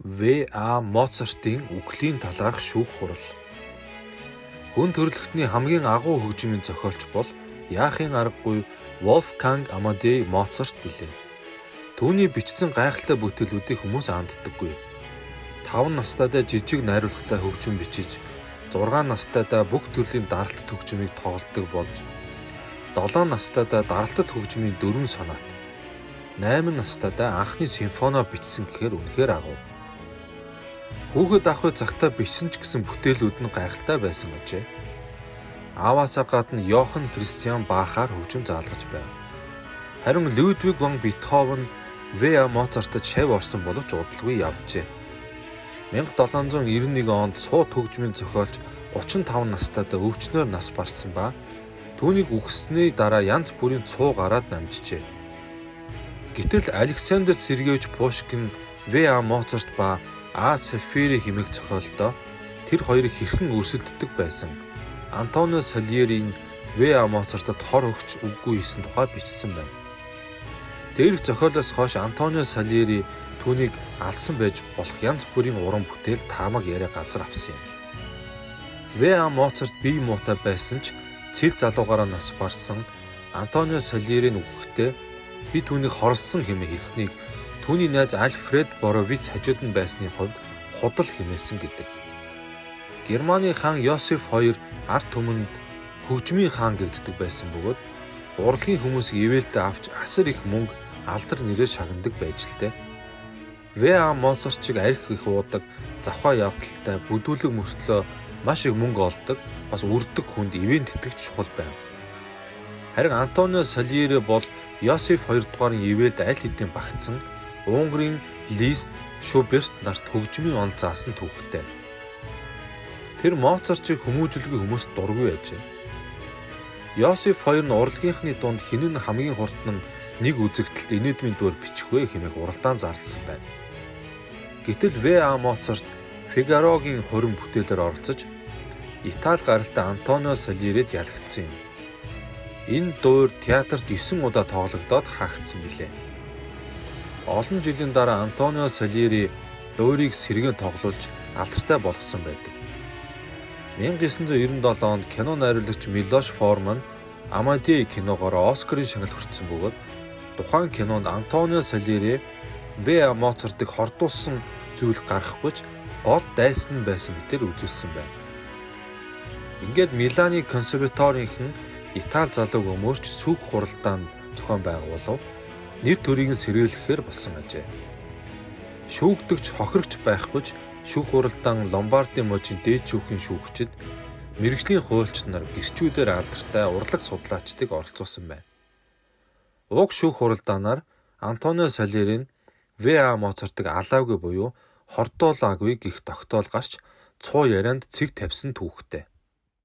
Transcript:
В.А. Моцартын үхлийн талаарх шүүх хурал. Хүн төрөлхтний хамгийн агуу хөгжмийн зохиолч бол яахын аргагүй Wolfgang Amadeus Mozart билээ. Түүний бичсэн гайхалтай бүтээлүүдийг хүмүүс анддаггүй. 5 настайдаа жижиг найруулгатай хөгжим бичиж, 6 настайдаа бүх төрлийн даралтт хөгжмийг тоглодог болж, 7 настайдаа даралтт хөгжмийн 4 сонат, 8 настайдаа анхны симфонио бичсэн гэхээр үнэхээр агуу. Хүүхэд ахуй цагтаа бичсэн ч гэсэн бүтээлүүд нь гайхалтай байсан гэжээ. Ааваасаа гадна Йохан Кристиан Бахаар хөгжим заалгаж байв. Харин Людвиг ван Бетховен В.А. Моцартад шав орсон боловч удалгүй явжээ. 1791 онд сууд хөгжмийн зохиолч 35 настайдаа өвчнөөр нас барсан ба түүнийг үхсний дараа янз бүрийн цуу гараад намжжээ. Гэтэл Александр Сергеевич Пушкин В.А. Моцарт ба А. Сальфери хэмээх зохиолдоо тэр хоёрыг хэрхэн өрсөлддөг байсан. Антонио Сальерийн В.А. Моцартад хор өгч үггүй хийсэн тухай бичсэн байна. Дээрх зохиолоос хойш Антонио Сальери түүнийг алсан байж болох янз бүрийн уран бүтээл таамаг яриа газар авсан юм. В.А. Моцарт бие муутай байсан ч цэл залуугаараа нас барсан Антонио Сальерийн үхэхдээ би түүнийг хорлсон хэмээн хэлснийг түүний найз Альфред Боровиц хажууд нь байсны хувьд худал хэмээсэн гэдэг. Германы хаан Йосеф II ард түмэнд хөгжмийн хаан гэгддэг байсан бөгөөд урлагийн хүмүүсийг ивэлдэ авч асар их мөнгө алдар нэрээр шагнадаг байж л дээ. В.А. Моцарт чиг арх их уудаг, завхаа явдалтай, бүдүүлэг мөртлөө маш их мөнгө олдог, бас үрдэг хүнд ивэн тэтгэж чухал байв. Харин Антонио Сальери бол Йосеф II дугаарын ивэлд аль хэдийн багтсан Унгарын Лист, Шуберт нарт хөгжмийн онол заасан түүхтэй. Тэр Моцартыг хүмүүжүүлгүй хүмүүст дургүй байжээ. Йосеф II нь урлагийнхны дунд хинэн хамгийн хурдан нэг үзэгдэлд инэдмийн дүр бичих вэ хэмээх уралдаан зарласан байна. Гэтэл В.А. Моцарт Фигарогийн хорин бүтээлээр оролцож Итали гаралтай Антонио Сальерид ялагдсан юм. Энэ дуур театрт 9 удаа тоглогдоод хаагдсан билээ. Олон жилийн дараа Антонио Сальери дуурийг сэргэн тоглуулж алдартай болгосон байдаг. 1997 онд кино найруулагч Милош Форман Амадей киногоор Оскарын шагнал хүртсэн бөгөөд тухайн кинонд Антонио Сальери В.А. Моцартыг хордуулсан зүйл гарахгүйч гол дайсан байсан мэтээр үзүүлсэн байна. Ингээд Миланы консерваторийнхэн Итали залууг өмөрч сүх хуралдаанд зохион байгуулав. Нэр төрийг нь сэрүүлэхээр болсон ажээ. Шүүгдэгч хохирогч байхгүйч шүүх хуралдаан Ломбардын мужийн дээд шүүхийн шүүгчид мэргэжлийн хуульч нар гэрчүүдээр алдартай урлаг судлаачдыг оролцуулсан байна. Уг шүүх хуралдаанаар Антонио Сальери нь В.А. Моцартыг алаагүй буюу хордуулаагүй гэх тогтоол гарч цуу ярианд цэг тавьсан түүхтэй.